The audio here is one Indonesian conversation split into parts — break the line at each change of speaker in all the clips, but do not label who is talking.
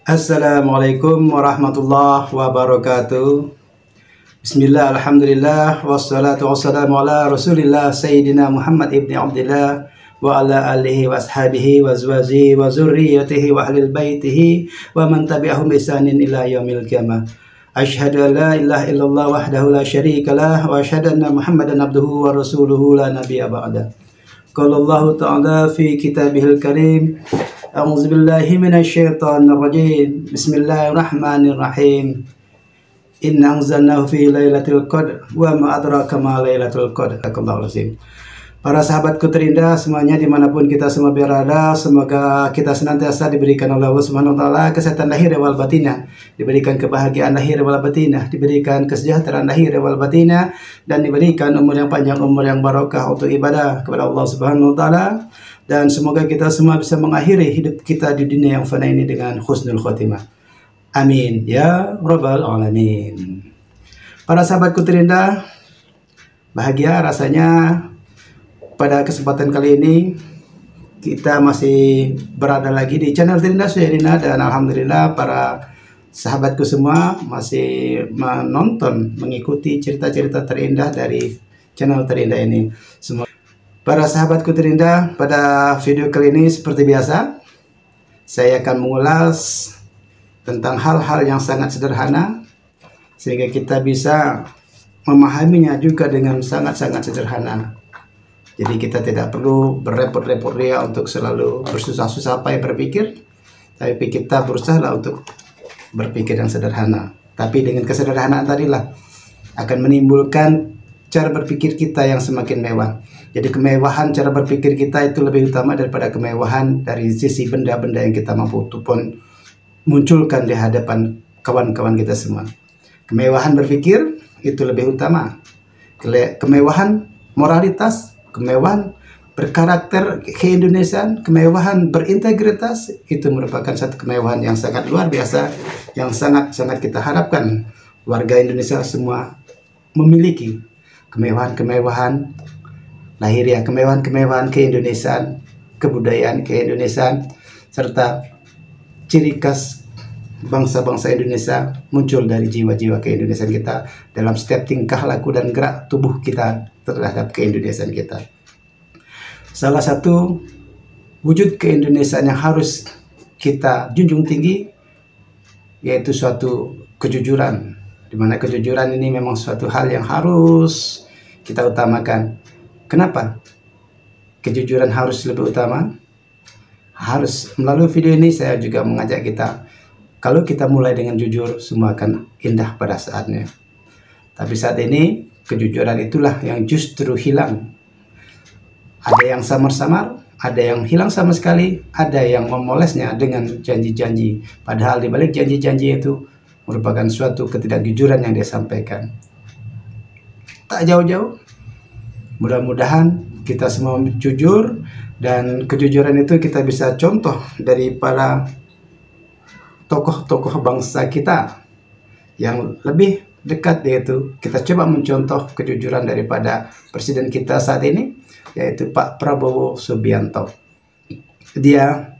Assalamualaikum warahmatullahi wabarakatuh. Bismillah, alhamdulillah, wassalatu wassalamu ala rasulillah Sayyidina Muhammad ibni Abdillah wa ala alihi wa ashabihi wa azwajihi wa zurriyatihi wa ahlil baitihi wa man tabi'ahum ihsanin ila yaumil qiyamah. Asyhadu an la ilaha illallah wahdahu la syarikalah wa asyhadu anna Muhammadan abduhu wa rasuluhu la nabiyya ba'da. Qala Allah ta'ala fi kitabihil karim, a'udzu billahi minasyaitonir rajim. Bismillahirrahmanirrahim. Inna anzalnahu fi lailatul qadr wa ma adraka ma lailatul qadr. Allahu azim. Para sahabatku terindah semuanya dimanapun kita semua berada, semoga kita senantiasa diberikan oleh Allah Subhanahu wa taala kesehatan lahir wal batinah, diberikan kebahagiaan lahir wal batinah, diberikan kesejahteraan lahir wal batinah, dan diberikan umur yang panjang, umur yang barokah untuk ibadah kepada Allah Subhanahu wa taala. Dan semoga kita semua bisa mengakhiri hidup kita di dunia yang fana ini dengan husnul khotimah. Amin ya rabbal alamin. Para sahabatku terindah, bahagia rasanya pada kesempatan kali ini kita masih berada lagi di channel Terindah Syahirina, dan alhamdulillah para sahabatku semua masih menonton, mengikuti cerita-cerita terindah dari channel Terindah ini. Semua para sahabatku terindah, pada video kali ini seperti biasa saya akan mengulas tentang hal-hal yang sangat sederhana sehingga kita bisa memahaminya juga dengan sangat-sangat sederhana. Jadi kita tidak perlu berrepot-repot ya untuk selalu bersusah-susah payah berpikir, tapi kita berusaha untuk berpikir yang sederhana. Tapi dengan kesederhanaan tadilah akan menimbulkan cara berpikir kita yang semakin mewah. Jadi kemewahan cara berpikir kita itu lebih utama daripada kemewahan dari sisi benda-benda yang kita mampu pun munculkan di hadapan kawan-kawan kita semua. Kemewahan berpikir itu lebih utama. Kemewahan moralitas, kemewahan berkarakter keindonesiaan, kemewahan berintegritas itu merupakan satu kemewahan yang sangat luar biasa, yang sangat-sangat kita harapkan warga Indonesia semua memiliki. Kemewahan-kemewahan lahiriah, kemewahan-kemewahan keindonesiaan, kebudayaan keindonesiaan, serta ciri khas bangsa-bangsa Indonesia muncul dari jiwa-jiwa keindonesiaan kita dalam setiap tingkah laku dan gerak tubuh kita terhadap keindonesiaan kita. Salah satu wujud keindonesiaan yang harus kita junjung tinggi yaitu suatu kejujuran, di mana kejujuran ini memang suatu hal yang harus kita utamakan. Kenapa kejujuran harus lebih utama? Harus melalui video ini saya juga mengajak kita, kalau kita mulai dengan jujur, semua akan indah pada saatnya. Tapi saat ini kejujuran itulah yang justru hilang. Ada yang samar-samar, ada yang hilang sama sekali, ada yang memolesnya dengan janji-janji. Padahal di balik janji-janji itu merupakan suatu ketidakjujuran yang dia sampaikan. Tak jauh-jauh, mudah-mudahan kita semua jujur, dan kejujuran itu kita bisa contoh dari para tokoh-tokoh bangsa kita yang lebih dekat, yaitu kita coba mencontoh kejujuran daripada presiden kita saat ini, yaitu Pak Prabowo Subianto. Dia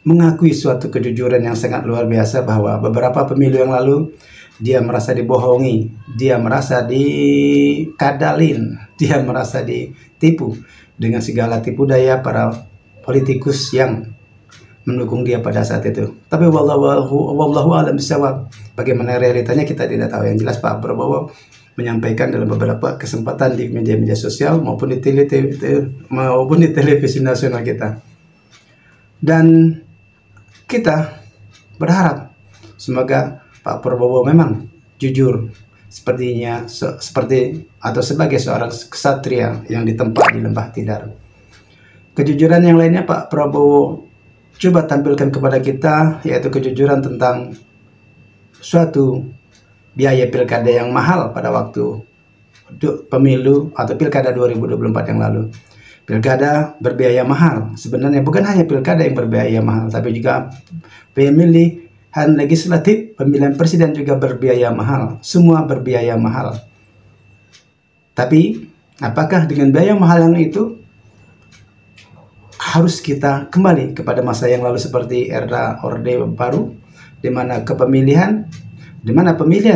mengakui suatu kejujuran yang sangat luar biasa bahwa beberapa pemilu yang lalu dia merasa dibohongi, dia merasa dikadalin, dia merasa ditipu dengan segala tipu daya para politikus yang mendukung dia pada saat itu. Tapi wallahu a'lam bishawab, bagaimana realitanya kita tidak tahu. Yang jelas Pak Prabowo menyampaikan dalam beberapa kesempatan di media-media sosial maupun di televisi nasional kita. Dan kita berharap semoga Pak Prabowo memang jujur sebagai seorang ksatria yang ditempa di lembah Tidar. Kejujuran yang lainnya Pak Prabowo coba tampilkan kepada kita, yaitu kejujuran tentang suatu biaya pilkada yang mahal pada waktu pemilu atau pilkada 2024 yang lalu. Pilkada berbiaya mahal. Sebenarnya bukan hanya pilkada yang berbiaya mahal, tapi juga pemilihan legislatif, pemilihan presiden juga berbiaya mahal. Semua berbiaya mahal. Tapi apakah dengan biaya mahal yang itu harus kita kembali kepada masa yang lalu seperti era Orde Baru, di mana pemilihan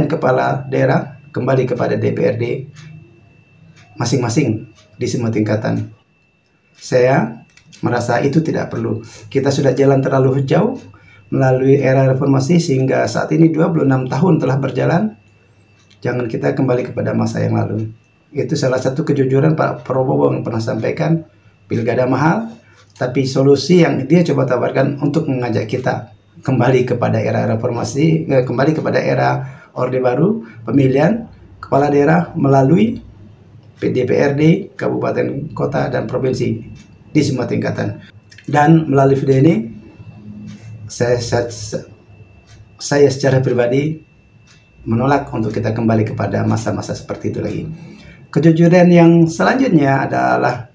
kepala daerah kembali kepada DPRD masing-masing di semua tingkatan. Saya merasa itu tidak perlu. Kita sudah jalan terlalu jauh melalui era reformasi sehingga saat ini 26 tahun telah berjalan. Jangan kita kembali kepada masa yang lalu. Itu salah satu kejujuran Pak Prabowo yang pernah sampaikan, pilkada mahal, tapi solusi yang dia coba tawarkan untuk mengajak kita kembali kepada era reformasi, kembali kepada era Orde Baru, pemilihan kepala daerah melalui DPRD, kabupaten, kota, dan provinsi di semua tingkatan. Dan melalui video ini, saya secara pribadi menolak untuk kita kembali kepada masa-masa seperti itu lagi. Kejujuran yang selanjutnya adalah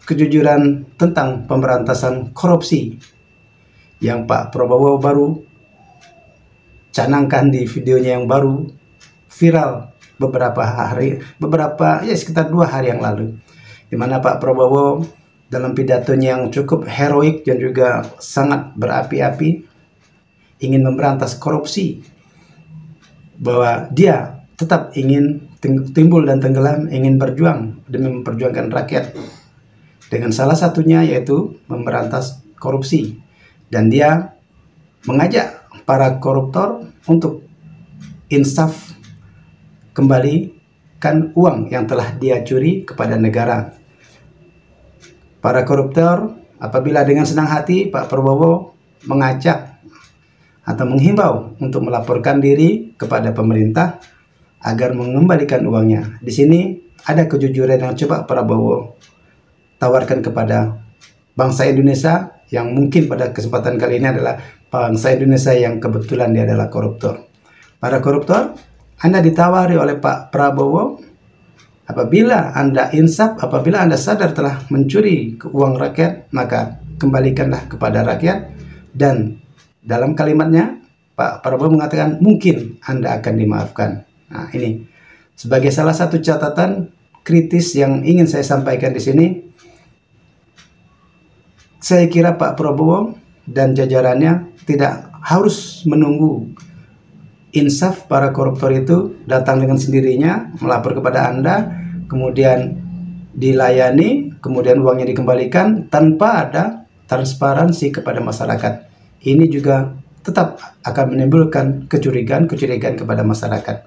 kejujuran tentang pemberantasan korupsi yang Pak Prabowo baru canangkan di videonya yang baru viral sekitar 2 hari yang lalu, di mana Pak Prabowo dalam pidatonya yang cukup heroik dan juga sangat berapi-api ingin memberantas korupsi, bahwa dia tetap ingin timbul dan tenggelam, ingin berjuang demi memperjuangkan rakyat dengan salah satunya yaitu memberantas korupsi, dan dia mengajak para koruptor untuk insaf, kembalikan uang yang telah dia curi kepada negara. Para koruptor apabila dengan senang hati Pak Prabowo mengajak atau menghimbau untuk melaporkan diri kepada pemerintah agar mengembalikan uangnya. Di sini ada kejujuran yang coba Prabowo tawarkan kepada bangsa Indonesia, yang mungkin pada kesempatan kali ini adalah bangsa Indonesia yang kebetulan dia adalah koruptor. Para koruptor, Anda ditawari oleh Pak Prabowo, apabila Anda insaf, apabila Anda sadar telah mencuri uang rakyat, maka kembalikanlah kepada rakyat. Dan dalam kalimatnya Pak Prabowo mengatakan mungkin Anda akan dimaafkan. Nah, ini sebagai salah satu catatan kritis yang ingin saya sampaikan di sini. Saya kira Pak Prabowo dan jajarannya tidak harus menunggu insaf para koruptor itu datang dengan sendirinya melapor kepada Anda, kemudian dilayani, kemudian uangnya dikembalikan tanpa ada transparansi kepada masyarakat. Ini juga tetap akan menimbulkan kecurigaan kepada masyarakat.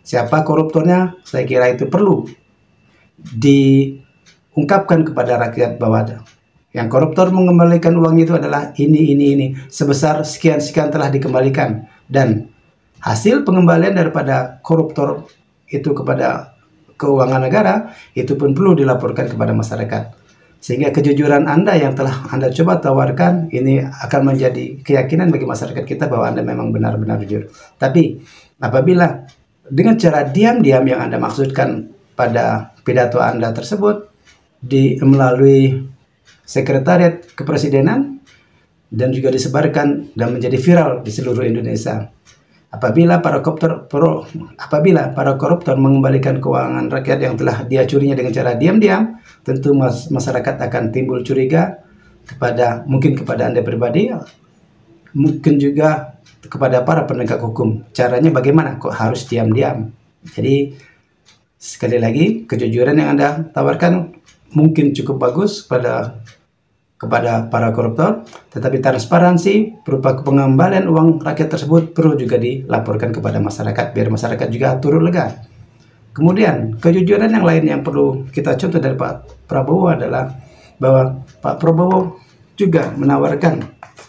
Siapa koruptornya? Saya kira itu perlu diungkapkan kepada rakyat bahwa yang koruptor mengembalikan uang itu adalah ini. Sebesar sekian-sekian telah dikembalikan. Dan hasil pengembalian daripada koruptor itu kepada keuangan negara, itu pun perlu dilaporkan kepada masyarakat. Sehingga kejujuran Anda yang telah Anda coba tawarkan, ini akan menjadi keyakinan bagi masyarakat kita bahwa Anda memang benar-benar jujur. Tapi apabila dengan cara diam-diam yang Anda maksudkan pada pidato Anda tersebut, melalui sekretariat kepresidenan dan juga disebarkan dan menjadi viral di seluruh Indonesia. Apabila para koruptor mengembalikan keuangan rakyat yang telah dia curinya dengan cara diam-diam, tentu masyarakat akan timbul curiga mungkin kepada Anda pribadi, mungkin juga kepada para penegak hukum. Caranya bagaimana? Kok harus diam-diam? Jadi sekali lagi, kejujuran yang Anda tawarkan mungkin cukup bagus kepada para koruptor, tetapi transparansi berupa pengembalian uang rakyat tersebut perlu juga dilaporkan kepada masyarakat biar masyarakat juga turut lega. Kemudian kejujuran yang lain yang perlu kita contoh dari Pak Prabowo adalah bahwa Pak Prabowo juga menawarkan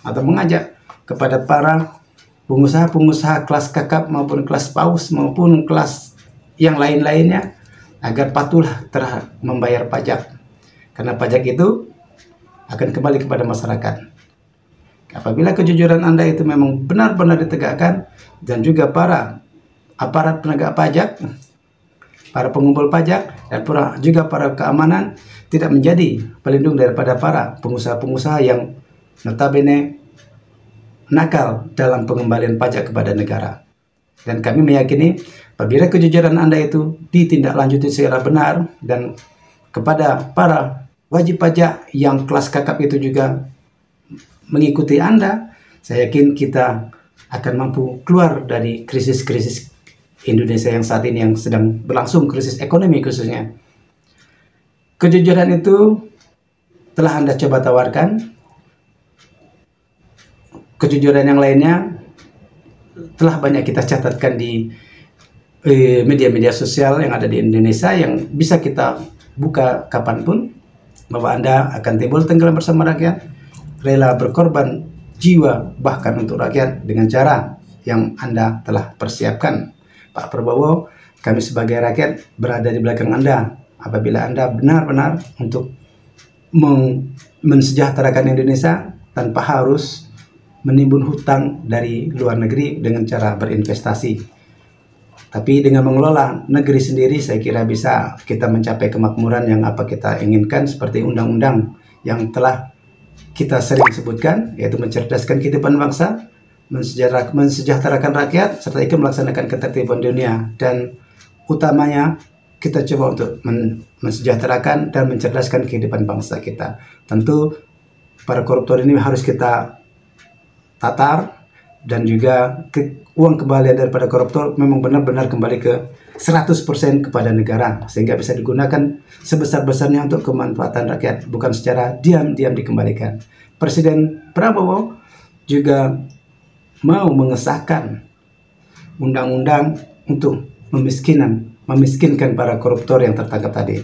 atau mengajak kepada para pengusaha-pengusaha kelas kakap maupun kelas paus maupun kelas yang lain-lainnya agar patuhlah terhadap membayar pajak, karena pajak itu akan kembali kepada masyarakat. Apabila kejujuran Anda itu memang benar-benar ditegakkan, dan juga para aparat penegak pajak, para pengumpul pajak, dan juga para keamanan tidak menjadi pelindung daripada para pengusaha-pengusaha yang notabene nakal dalam pengembalian pajak kepada negara. Dan kami meyakini apabila kejujuran Anda itu ditindaklanjuti secara benar dan kepada para wajib pajak yang kelas kakap itu juga mengikuti Anda, saya yakin kita akan mampu keluar dari krisis-krisis Indonesia yang saat ini yang sedang berlangsung, krisis ekonomi khususnya. Kejujuran itu telah Anda coba tawarkan. Kejujuran yang lainnya telah banyak kita catatkan di media-media sosial yang ada di Indonesia, yang bisa kita buka kapanpun, bahwa Anda akan timbul tenggelam bersama rakyat, rela berkorban jiwa bahkan untuk rakyat dengan cara yang Anda telah persiapkan. Pak Prabowo, kami sebagai rakyat berada di belakang Anda apabila Anda benar-benar untuk mensejahterakan Indonesia tanpa harus menimbun hutang dari luar negeri dengan cara berinvestasi. Tapi dengan mengelola negeri sendiri, saya kira bisa kita mencapai kemakmuran yang apa kita inginkan, seperti undang-undang yang telah kita sering sebutkan, yaitu mencerdaskan kehidupan bangsa, mensejahterakan rakyat, serta ikut melaksanakan ketertiban dunia. Dan utamanya kita coba untuk mensejahterakan dan mencerdaskan kehidupan bangsa kita. Tentu para koruptor ini harus kita tatar, dan juga uang kembalian daripada koruptor memang benar-benar kembali ke 100% kepada negara, sehingga bisa digunakan sebesar-besarnya untuk kemanfaatan rakyat, bukan secara diam-diam dikembalikan. Presiden Prabowo juga mau mengesahkan undang-undang untuk memiskinkan para koruptor yang tertangkap tadi.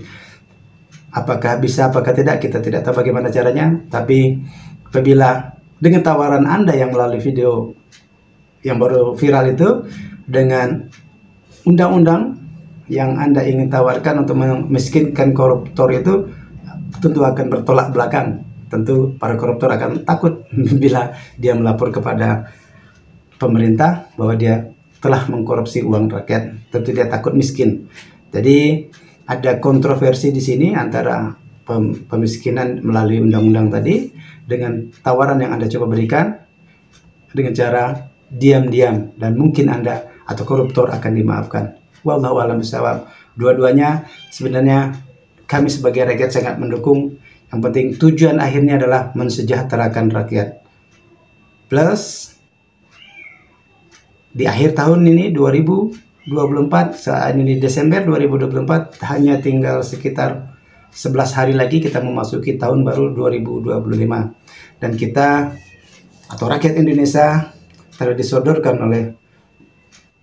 Apakah bisa, apakah tidak, kita tidak tahu bagaimana caranya. Tapi apabila dengan tawaran Anda yang melalui video yang baru viral itu, dengan undang-undang yang Anda ingin tawarkan untuk memiskinkan koruptor itu, tentu akan bertolak belakang. Tentu para koruptor akan takut bila dia melapor kepada pemerintah bahwa dia telah mengkorupsi uang rakyat. Tentu dia takut miskin. Jadi ada kontroversi di sini antara pemiskinan melalui undang-undang tadi dengan tawaran yang Anda coba berikan dengan cara diam-diam, dan mungkin Anda atau koruptor akan dimaafkan. Wallahu a'lam bishawab. Dua-duanya sebenarnya kami sebagai rakyat sangat mendukung. Yang penting tujuan akhirnya adalah mensejahterakan rakyat. Plus di akhir tahun ini 2024, saat ini Desember 2024, hanya tinggal sekitar 11 hari lagi kita memasuki tahun baru 2025. Dan kita atau rakyat Indonesia telah disodorkan oleh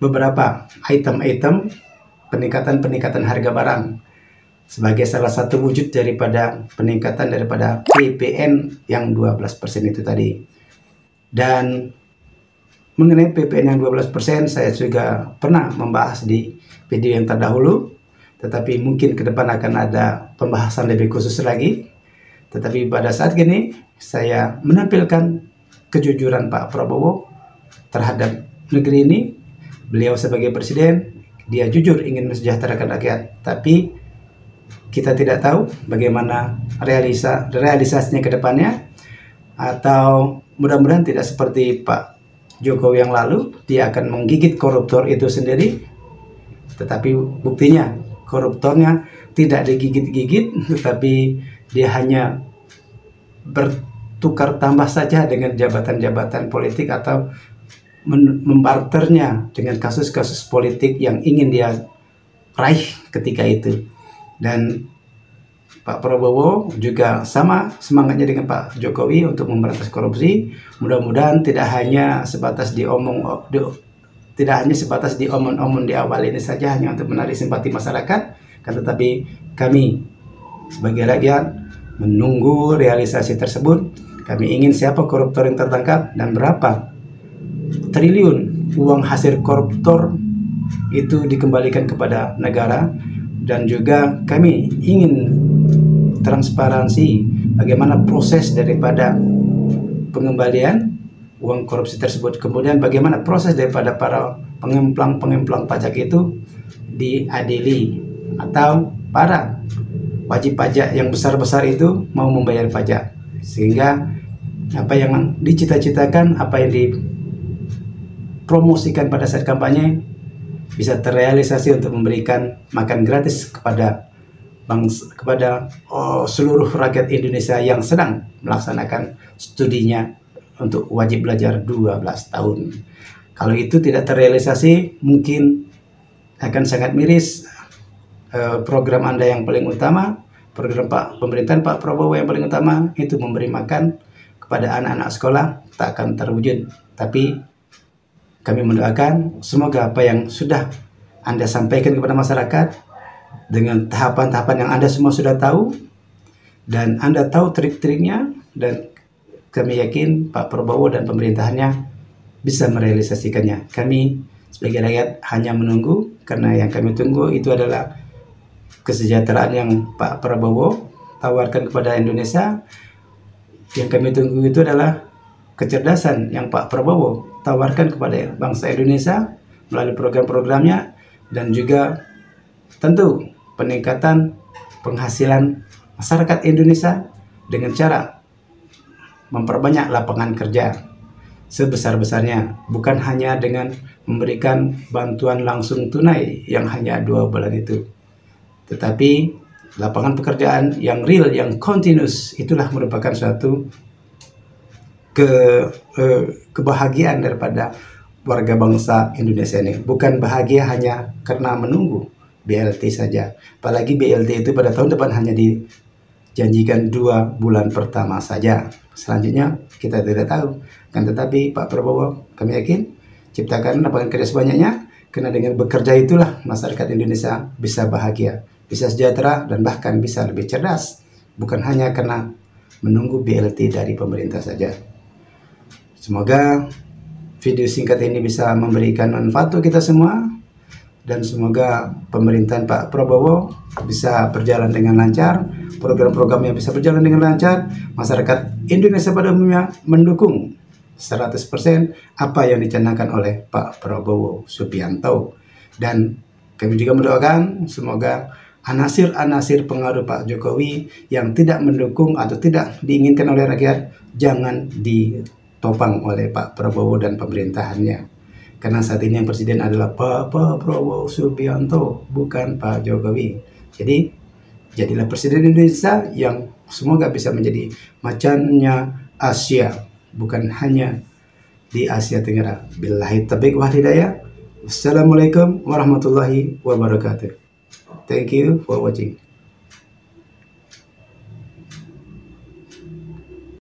beberapa item-item peningkatan harga barang sebagai salah satu wujud daripada peningkatan daripada PPN yang 12% itu tadi. Dan mengenai PPN yang 12%, saya juga pernah membahas di video yang terdahulu, tetapi mungkin ke depan akan ada pembahasan lebih khusus lagi. Tetapi pada saat ini saya menampilkan kejujuran Pak Prabowo terhadap negeri ini. Beliau sebagai presiden, dia jujur ingin mensejahterakan rakyat, tapi kita tidak tahu bagaimana realisasinya ke depannya. Atau mudah-mudahan tidak seperti Pak Jokowi yang lalu, dia akan menggigit koruptor itu sendiri, tetapi buktinya koruptornya tidak digigit-gigit, tetapi dia hanya bertukar tambah saja dengan jabatan-jabatan politik atau membarternya dengan kasus-kasus politik yang ingin dia raih ketika itu. Dan Pak Prabowo juga sama semangatnya dengan Pak Jokowi untuk memberantas korupsi. Mudah-mudahan tidak hanya sebatas diomong di awal ini saja, hanya untuk menarik simpati masyarakat, kan, tetapi kami sebagai rakyat menunggu realisasi tersebut. Kami ingin siapa koruptor yang tertangkap dan berapa triliun uang hasil koruptor itu dikembalikan kepada negara. Dan juga kami ingin transparansi bagaimana proses daripada pengembalian uang korupsi tersebut, kemudian bagaimana proses daripada para pengemplang pajak itu diadili, atau para wajib pajak yang besar-besar itu mau membayar pajak, sehingga apa yang dicita-citakan, apa yang dipromosikan pada saat kampanye bisa terrealisasi untuk memberikan makan gratis kepada kepada seluruh rakyat Indonesia yang sedang melaksanakan studinya untuk wajib belajar 12 tahun. Kalau itu tidak terrealisasi, mungkin akan sangat miris program Anda yang paling utama, program pemerintahan Pak Prabowo yang paling utama itu memberi makan kepada anak-anak sekolah tak akan terwujud. Tapi kami mendoakan semoga apa yang sudah Anda sampaikan kepada masyarakat dengan tahapan-tahapan yang Anda semua sudah tahu dan Anda tahu trik-triknya, dan kami yakin Pak Prabowo dan pemerintahannya bisa merealisasikannya. Kami sebagai rakyat hanya menunggu, karena yang kami tunggu itu adalah kesejahteraan yang Pak Prabowo tawarkan kepada Indonesia. Yang kami tunggu itu adalah kecerdasan yang Pak Prabowo tawarkan kepada bangsa Indonesia melalui program-programnya, dan juga tentu peningkatan penghasilan masyarakat Indonesia dengan cara memperbanyak lapangan kerja sebesar-besarnya, bukan hanya dengan memberikan bantuan langsung tunai yang hanya 2 bulan itu, tetapi lapangan pekerjaan yang real, yang continuous. Itulah merupakan suatu kebahagiaan daripada warga bangsa Indonesia ini. Bukan bahagia hanya karena menunggu BLT saja. Apalagi BLT itu pada tahun depan hanya dijanjikan 2 bulan pertama saja. Selanjutnya kita tidak tahu. Kan tetapi Pak Prabowo, kami yakin, ciptakan lapangan kerja sebanyaknya, karena dengan bekerja itulah masyarakat Indonesia bisa bahagia, bisa sejahtera, dan bahkan bisa lebih cerdas. Bukan hanya karena menunggu BLT dari pemerintah saja. Semoga video singkat ini bisa memberikan manfaat untuk kita semua, dan semoga pemerintahan Pak Prabowo bisa berjalan dengan lancar, program-programnya bisa berjalan dengan lancar, masyarakat Indonesia pada umumnya mendukung 100% apa yang dicanangkan oleh Pak Prabowo Subianto. Dan kami juga mendoakan semoga anasir-anasir pengaruh Pak Jokowi yang tidak mendukung atau tidak diinginkan oleh rakyat jangan ditopang oleh Pak Prabowo dan pemerintahannya. Karena saat ini yang presiden adalah Pak Prabowo Subianto, bukan Pak Jokowi. Jadi, jadilah presiden Indonesia yang semoga bisa menjadi macannya Asia, bukan hanya di Asia Tenggara. Billahi taufiq wal hidayah. Wassalamualaikum warahmatullahi wabarakatuh. Thank you for watching.